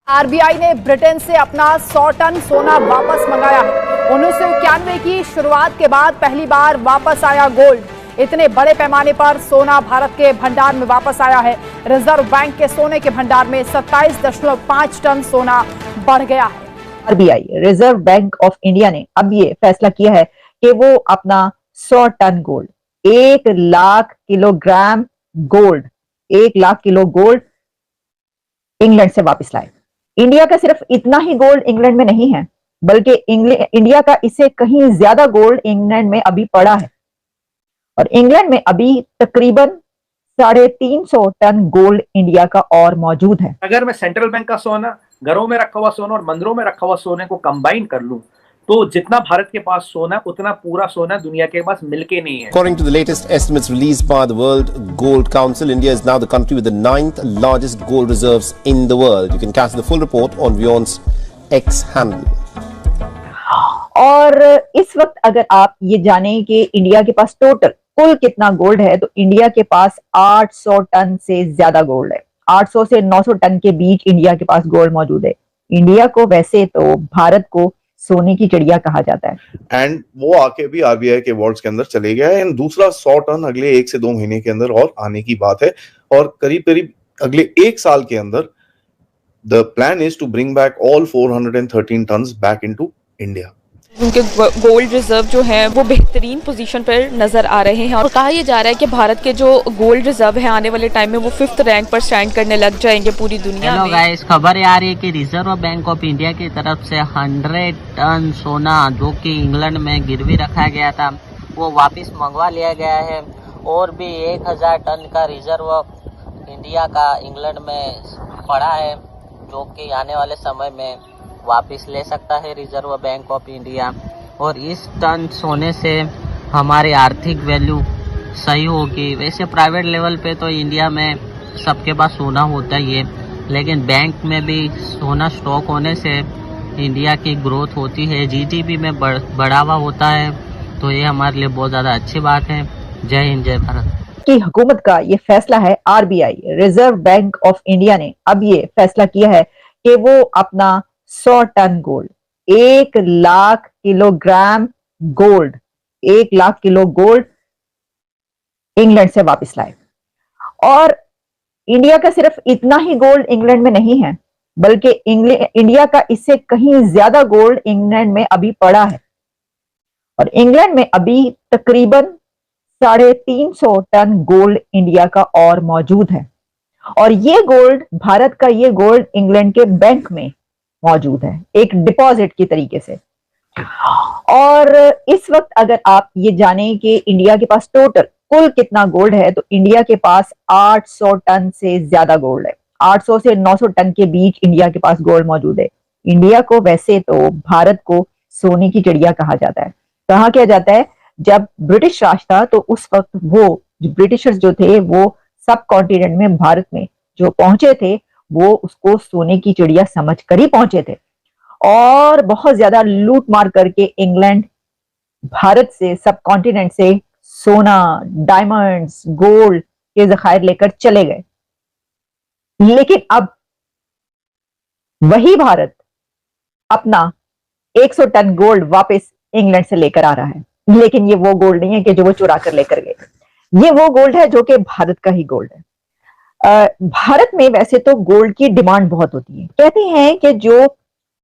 RBI ने Britain से अपना 100 टन सोना वापस मंगाया है। 1991 की शुरुआत के बाद पहली बार वापस आया गोल्ड। इतने बड़े पैमाने पर सोना भारत के भंडार में वापस आया है। रिजर्व बैंक के सोने के भंडार में 27.5 टन सोना बढ़ गया है। RBI reserve bank of India ने अब ये फैसला किया है कि वो अपना 100 tonne gold 1 lakh kilogram gold 1 lakh kilo gold England से वापस लाए। इंडिया का सिर्फ इतना ही गोल्ड इंग्लैंड में नहीं है, बल्कि इंडिया का इससे कहीं ज्यादा गोल्ड इंग्लैंड में अभी पड़ा है और इंग्लैंड में अभी तकरीबन 350 टन गोल्ड इंडिया का और मौजूद है। अगर मैं सेंट्रल बैंक का सोना, घरों में रखा हुआ सोना और मंदिरों में रखा हुआ सोने को कंबाइन कर लूं तो जितना भारत के पास सोना उतना पूरा सोना दुनिया के पास मिलके नहीं है। According to the latest estimates released by the World Gold Council, India is now the country with the 9th largest gold reserves in the world. You can catch the full report on Vyon's X handle. और इस वक्त अगर आप ये जानें कि India के पास total कुल कितना गोल्ड है तो इंडिया के पास 800 टन से ज्यादा गोल्ड है। 800 से 900 टन के बीच इंडिया के पास गोल्ड मौजूद है। इंडिया को वैसे तो भारत को सोने की चिड़िया कहा जाता है एंड वो आके भी आरबीआई के वार्ड्स के अंदर चले गया है। एंड दूसरा 100 टन अगले 1 से 2 महीने के अंदर और आने की बात है और करीब करीब अगले 1 साल के अंदर the plan is to bring back all 413 tonnes back into India. उनके गोल्ड रिजर्व जो हैं वो बेहतरीन पोजीशन पर नजर आ रहे हैं और कहा यह जा रहा है कि भारत के जो गोल्ड रिजर्व है आने वाले टाइम में वो 5th रैंक पर स्टैंड करने लग जाएंगे पूरी दुनिया में। गाइस, खबर आ रही है कि रिजर्व बैंक ऑफ इंडिया की तरफ से 100 टन सोना जो कि इंग्लैंड में गिरवी रखा गया था वो वापस मंगवा लिया गया है और भी 1000 टन का रिजर्व इंडिया का इंग्लैंड में पड़ा है जो कि आने वाले समय में वापस ले सकता है रिजर्व बैंक ऑफ इंडिया। और इस टन सोने से हमारी आर्थिक वैल्यू सही होगी। वैसे प्राइवेट लेवल पे तो इंडिया में सबके पास सोना होता ही है, लेकिन बैंक में भी सोना स्टॉक होने से इंडिया की ग्रोथ होती है, जीडीपी में बढ़ावा होता है। तो ये हमारे लिए बहुत ज़्यादा अच्छी बात है। जय हिंद, जय भारत। की हुकूमत का ये फैसला है। RBI reserve bank of India ने अब ये फैसला किया है कि वो अपना 100 tonne gold 1 lakh kilogram gold 1 lakh kilo gold England से वापस लाए। और इंडिया का सिर्फ इतना ही गोल्ड इंग्लैंड में नहीं है, बल्कि इंडिया का इससे कहीं ज्यादा गोल्ड इंग्लैंड में अभी पड़ा है और इंग्लैंड में अभी तकरीबन 350 टन गोल्ड इंडिया का और मौजूद है। और ये गोल्ड भारत का ये गोल्ड इंग्लैंड के बैंक में मौजूद है एक डिपॉजिट की तरीके से। और इस वक्त अगर आप ये जानें कि इंडिया के पास टोटल कुल कितना गोल्ड है तो इंडिया के पास 800 टन से ज्यादा गोल्ड है। 800 से 900 टन के बीच इंडिया के पास गोल्ड मौजूद है। इंडिया को वैसे तो भारत को सोने की चिड़िया कहा जाता है। कहा क्या जाता है, जब ब्रिटिश राज था तो उस वक्त वो ब्रिटिशर्स जो थे वो सब कॉन्टिनेंट में भारत में जो पहुंचे थे वो उसको सोने की चिड़िया समझ कर ही पहुंचे थे और बहुत ज्यादा लूट मार करके इंग्लैंड भारत से सब कॉन्टिनेंट से सोना, डायमंड्स, गोल्ड के जखायर लेकर चले गए। लेकिन अब वही भारत अपना 100 टन गोल्ड वापस इंग्लैंड से लेकर आ रहा है। लेकिन ये वो गोल्ड नहीं है कि जो वो चुरा कर लेकर गए, ये वो गोल्ड है जो कि भारत का ही गोल्ड है। भारत में वैसे तो गोल्ड की डिमांड बहुत होती है। कहते हैं कि जो